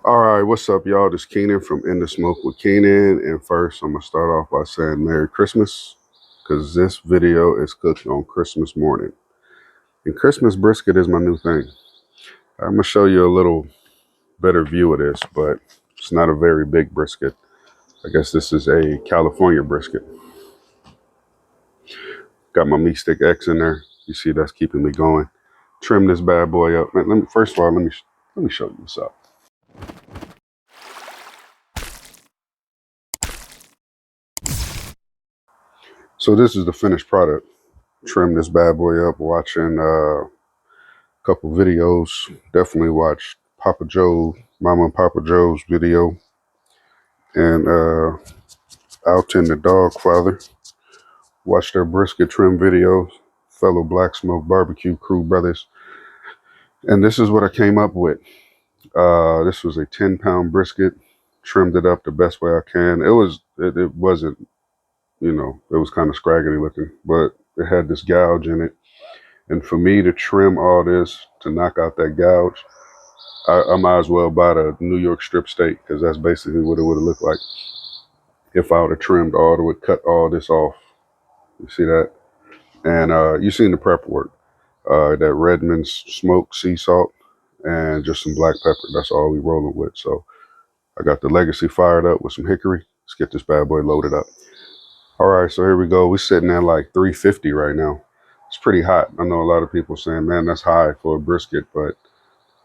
All right, what's up, y'all? This is Keenan from In the Smoke with Keenan. And first, I'm going to start off by saying Merry Christmas, because this video is cooked on Christmas morning. And Christmas brisket is my new thing. I'm going to show you a little better view of this, but it's not a very big brisket. I guess this is a California brisket. Got my meat stick X in there. You see that's keeping me going. Trim this bad boy up. Man, first of all, let me show you what's up. So this is the finished product. Trim this bad boy up, watching a couple videos. Definitely watch Papa Joe, Mama and Papa Joe's video, and Alton the dog father. Watch their brisket trim videos, fellow Black Smoke Barbecue crew brothers. And this is what I came up with. This was a 10-pound brisket. Trimmed it up the best way I can. It wasn't, it was kind of scraggly looking, but it had this gouge in it. And for me to trim all this, to knock out that gouge, I might as well buy the New York strip steak, because that's basically what it would have looked like if I would have trimmed all the way, cut all this off. You see that? And you seen the prep work. That Redmond's smoked sea salt and just some black pepper. That's all we rolling with. So I got the Legacy fired up with some hickory. Let's get this bad boy loaded up. All right, so here we go. We're sitting at like 350 right now. It's pretty hot. I know a lot of people saying, man, that's high for a brisket, but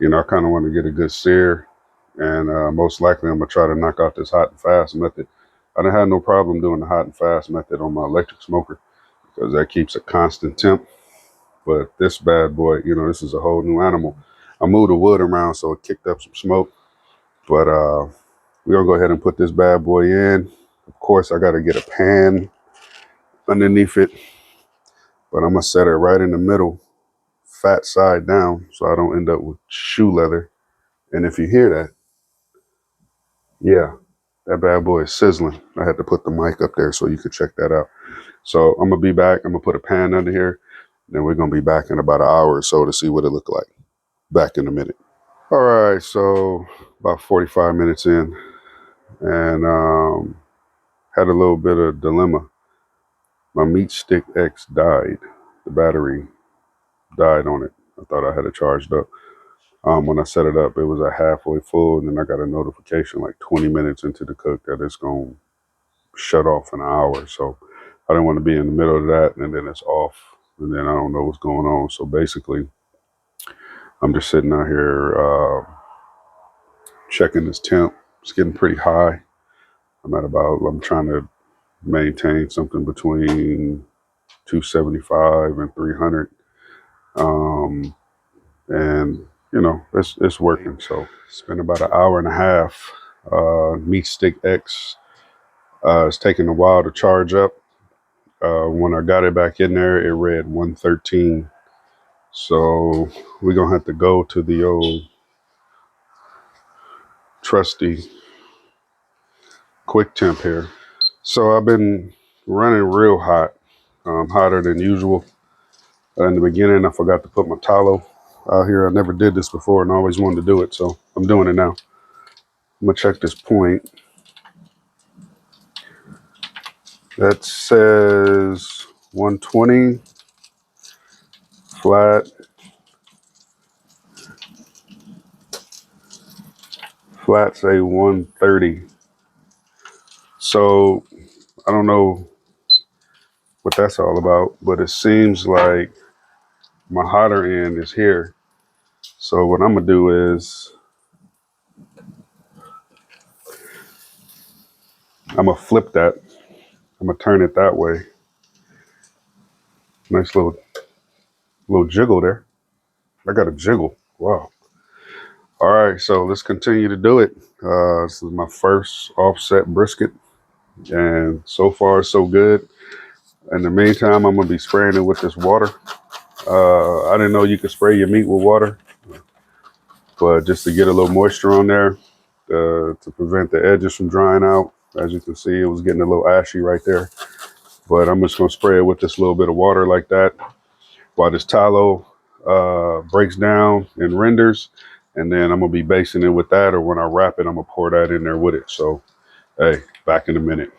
I kind of want to get a good sear, and most likely I'm going to try to knock out this hot and fast method. I didn't have no problem doing the hot and fast method on my electric smoker, because that keeps a constant temp. But this bad boy, this is a whole new animal. I moved the wood around so it kicked up some smoke, but we're going to go ahead and put this bad boy in. Of course, I got to get a pan underneath it, but I'm going to set it right in the middle, fat side down, so I don't end up with shoe leather. And if you hear that, yeah, that bad boy is sizzling. I had to put the mic up there so you could check that out. So I'm going to be back. I'm going to put a pan under here. Then we're going to be back in about an hour or so to see what it looked like. Back in a minute. All right, so about 45 minutes in, and had a little bit of dilemma. My meat stick X died. The battery died on it. I thought I had it charged up. When I set it up, it was at halfway full, and then I got a notification like 20 minutes into the cook that it's going to shut off in an hour. So I didn't want to be in the middle of that, and then it's off, and then I don't know what's going on. So basically, I'm just sitting out here checking this temp. It's getting pretty high. I'm trying to maintain something between 275 and 300. And it's working. So it's been about an hour and a half. Meat stick X, it's taking a while to charge up. When I got it back in there, it read 113. So we're gonna have to go to the old trusty quick temp here. So I've been running real hot, hotter than usual. In the beginning, I forgot to put my tallow out here. I never did this before and I always wanted to do it, so I'm doing it now. I'm gonna check this point. That says 120 flat. Flat say 130. So I don't know what that's all about, but it seems like my hotter end is here. So what I'm gonna do is I'm gonna flip that. I'm gonna turn it that way. Nice little jiggle there. I got a jiggle. Wow. All right, so let's continue to do it. This is my first offset brisket, and so far so good. In the meantime, I'm gonna be spraying it with this water. I didn't know you could spray your meat with water, but just to get a little moisture on there, to prevent the edges from drying out. As you can see, it was getting a little ashy right there. But I'm just gonna spray it with this little bit of water like that while this tallow breaks down and renders. and then I'm gonna be basting it with that, or when I wrap it, I'm gonna pour that in there with it. So, hey, back in a minute.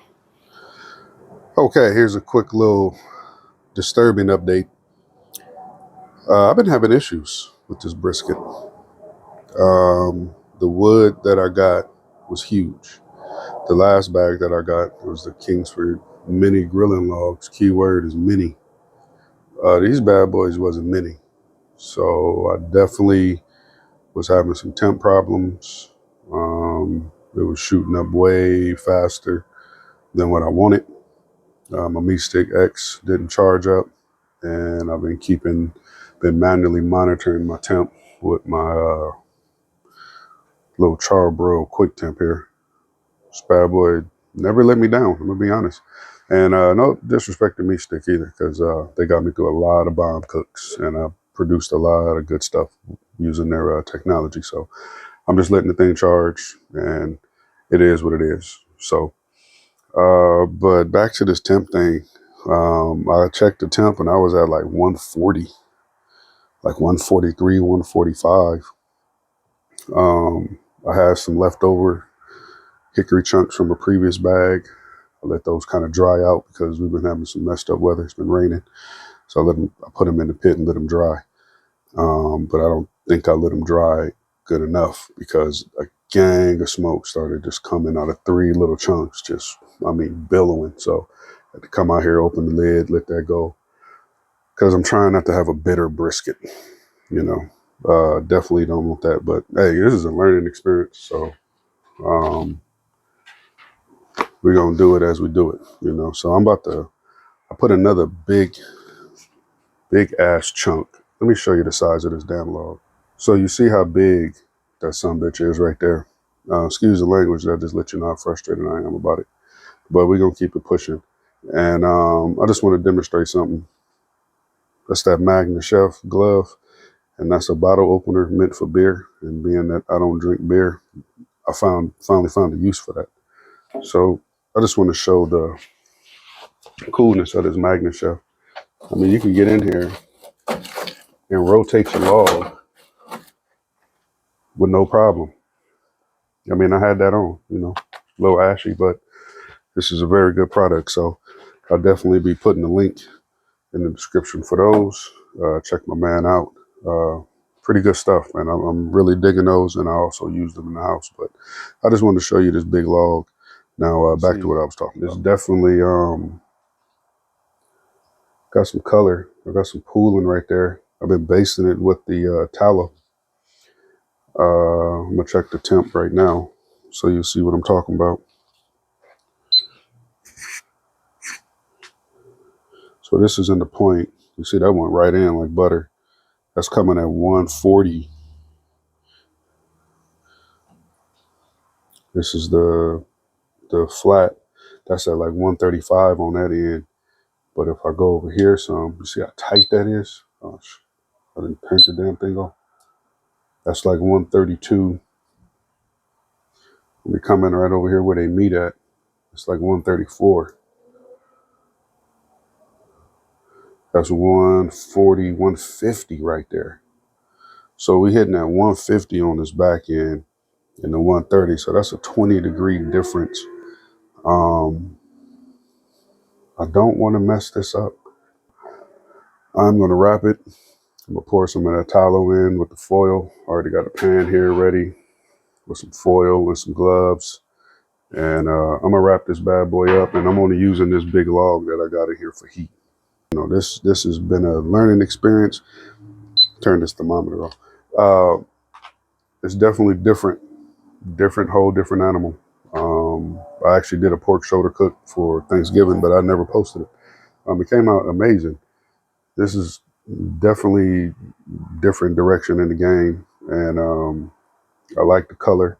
Okay, here's a quick little disturbing update. I've been having issues with this brisket. The wood that I got was huge. The last bag that I got was the Kingsford mini grilling logs. Keyword is mini. These bad boys wasn't mini. So I definitely was having some temp problems. It was shooting up way faster than what I wanted. My meat stick X didn't charge up, and I've been manually monitoring my temp with my little char-griller quick temp here. This bad boy never let me down, I'm gonna be honest. And no disrespect to meat stick either, because they got me through a lot of bomb cooks, and I produced a lot of good stuff using their technology. So I'm just letting the thing charge, and it is what it is. So, but back to this temp thing. I checked the temp, and I was at like 140, like 143, 145. I had some leftover hickory chunks from a previous bag. I let those kind of dry out because we've been having some messed up weather. It's been raining. So I put them in the pit and let them dry. But I don't think I let them dry good enough, because a gang of smoke started just coming out of 3 little chunks, billowing. So I had to come out here, open the lid, let that go, because I'm trying not to have a bitter brisket, you know. Definitely don't want that. But hey, this is a learning experience. So we're going to do it as we do it, you know. So I put another big ass chunk. Let me show you the size of this damn log. So you see how big that sumbitch is right there. Excuse the language, that just let you know how frustrated I am about it. But we're going to keep it pushing. And I just want to demonstrate something. That's that Magna Chef glove. And that's a bottle opener meant for beer. And being that I don't drink beer, I finally found a use for that. So I just want to show the coolness of this Magna Chef. I mean, you can get in here and rotate your log with no problem. I mean, I had that on, you know, a little ashy, but this is a very good product. So I'll definitely be putting the link in the description for those. Check my man out. Pretty good stuff, man. I'm really digging those, and I also use them in the house. But I just wanted to show you this big log. Now, back to what I was talking about. This definitely got some color. I got some pooling right there. I've been basting it with the tallow. I'm going to check the temp right now, so you'll see what I'm talking about. So this is in the point. You see that went right in like butter. That's coming at 140. This is the flat. That's at like 135 on that end. But if I go over here some, you see how tight that is? Oh, I didn't paint the damn thing off. That's like 132. We come in right over here where they meet at. It's like 134. That's 140, 150 right there. So we hitting at 150 on this back end and the 130. So that's a 20-degree difference. I don't want to mess this up. I'm going to wrap it. I'm going to pour some of that tallow in with the foil. Already got a pan here ready with some foil and some gloves. And I'm going to wrap this bad boy up, and I'm only using this big log that I got in here for heat. You know, this has been a learning experience. Turn this thermometer off. It's definitely different whole different animal. I actually did a pork shoulder cook for Thanksgiving, but I never posted it. It came out amazing. This is definitely different direction in the game, and I like the color.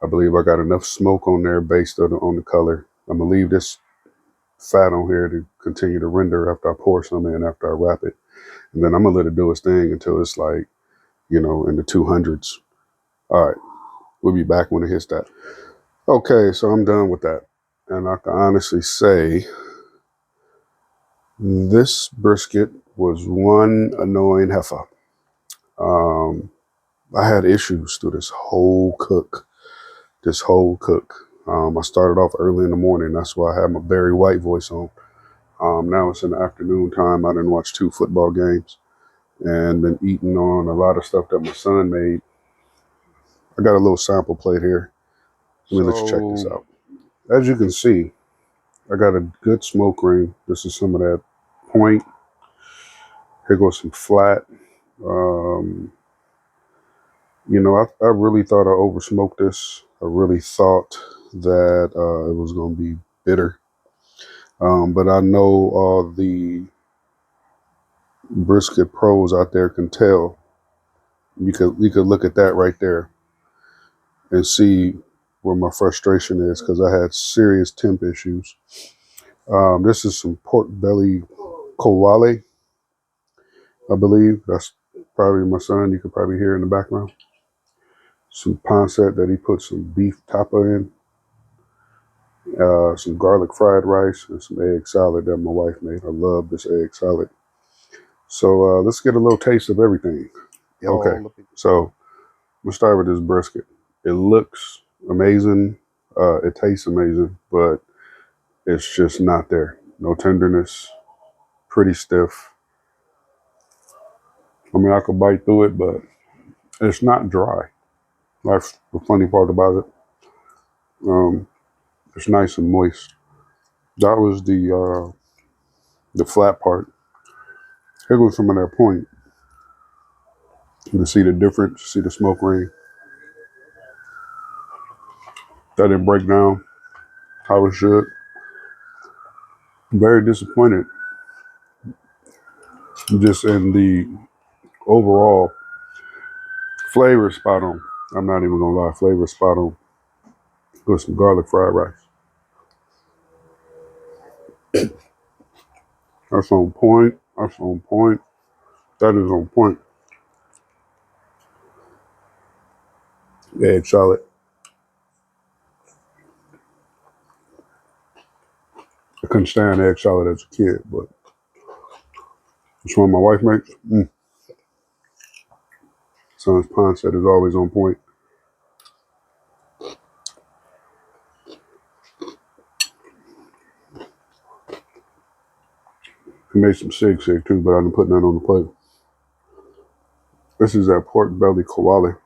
I believe I got enough smoke on there based on the color. I'm gonna leave this fat on here to continue to render after I pour some in, after I wrap it, and then I'm gonna let it do its thing until it's like, you know, in the 200s. All right, we'll be back when it hits that. Okay, so I'm done with that, and I can honestly say this brisket was one annoying heifer. I had issues through this whole cook. I started off early in the morning. That's why I had my Barry White voice on. Now it's in the afternoon time. I didn't watch 2 football games and been eating on a lot of stuff that my son made. I got a little sample plate here. Let's check this out. As you can see, I got a good smoke ring. This is some of that point. Here goes some flat. Um, I really thought I over smoked this. I really thought that it was going to be bitter. But I know all the brisket pros out there can tell. You could look at that right there and see where my frustration is because I had serious temp issues. This is some pork belly kowale, I believe. That's probably my son. You could probably hear in the background. Some pancetta that he put some beef tapa in. Some garlic fried rice and some egg salad that my wife made. I love this egg salad. So let's get a little taste of everything. Okay, so I'm gonna start with this brisket. It looks amazing. It tastes amazing, but it's just not there. No tenderness. Pretty stiff. I mean, I could bite through it, but it's not dry. That's the funny part about it. It's nice and moist. That was the flat part. Here goes some of that point. You can see the difference. See the smoke ring. That didn't break down how it should. Very disappointed just in the overall flavor spot on. I'm not even gonna lie, flavor spot on. With some garlic fried rice. That's on point. That's on point. That is on point. Egg salad. I couldn't stand egg salad as a kid, but this one my wife makes. Son's pancetta is always on point. He made some sig too, but I didn't put none on the plate. This is that pork belly kowale.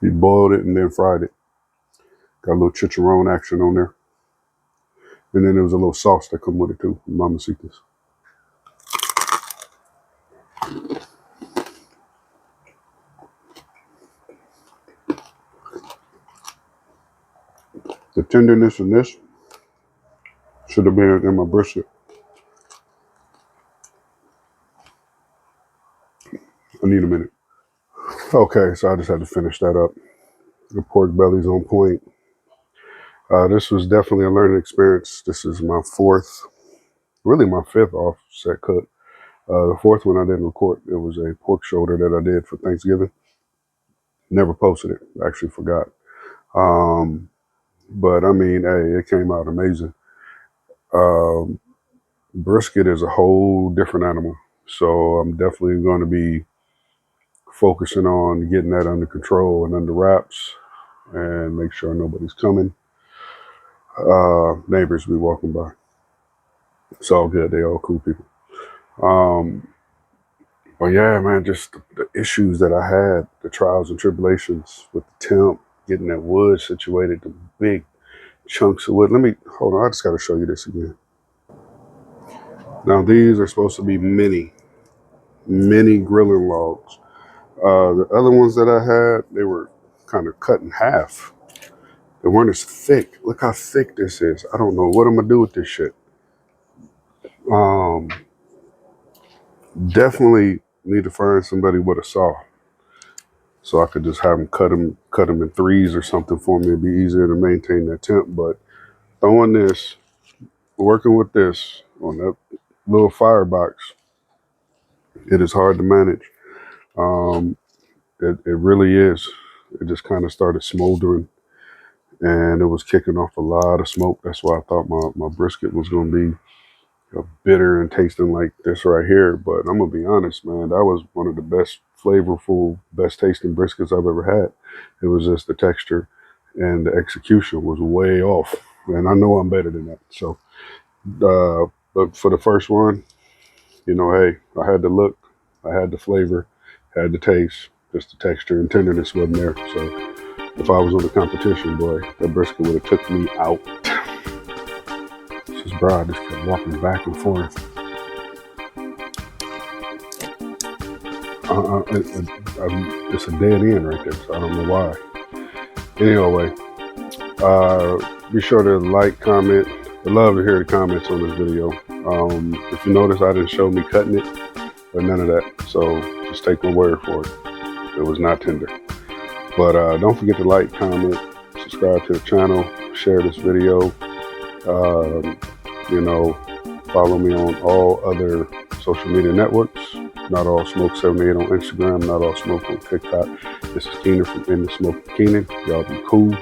He boiled it and then fried it. Got a little chicharron action on there. And then there was a little sauce that come with it too. Mama see this. The tenderness in this should have been in my brisket. I need a minute. Okay, so I just had to finish that up. The pork belly's on point. This was definitely a learning experience. This is my 4th, really my 5th offset cut. The 4th one I didn't record. It was a pork shoulder that I did for Thanksgiving. Never posted it. Actually forgot. But I mean, hey, it came out amazing. Brisket is a whole different animal. So I'm definitely going to be focusing on getting that under control and under wraps and make sure nobody's coming. Neighbors be walking by. It's all good. They all cool people. But yeah, man, just the issues that I had, the trials and tribulations with the temp, getting that wood situated, the big chunks of wood. Hold on. I just got to show you this again. Now, these are supposed to be mini grilling logs. The other ones that I had, they were kind of cut in half. They weren't as thick. Look how thick this is. I don't know what I'm gonna do with this shit. Definitely need to find somebody with a saw, so I could just have them cut them in threes or something for me. It'd be easier to maintain that temp. But throwing this, working with this on that little firebox, it is hard to manage. It really is. It just kind of started smoldering and it was kicking off a lot of smoke. That's why I thought my brisket was going to be bitter and tasting like this right here. But I'm gonna be honest, man, that was one of the best flavorful, best tasting briskets I've ever had. It was just the texture and the execution was way off, and I know I'm better than that. So, but for the first one, you know, hey, I had the look, I had the flavor, had the taste, just the texture and tenderness wasn't there. So, if I was on the competition, boy, that brisket would have took me out. This bride just kept walking back and forth. It's a dead end right there, so I don't know why. Anyway, be sure to like, comment. I'd love to hear the comments on this video. If you notice, I didn't show me cutting it or none of that, so just take my word for it. It was not tender. But don't forget to like, comment, subscribe to the channel, share this video. You know, follow me on all other social media networks. Not All Smoke 78 on Instagram, Not All Smoke on TikTok. This is Keenan from In the Smoke with Keenan. Y'all be cool.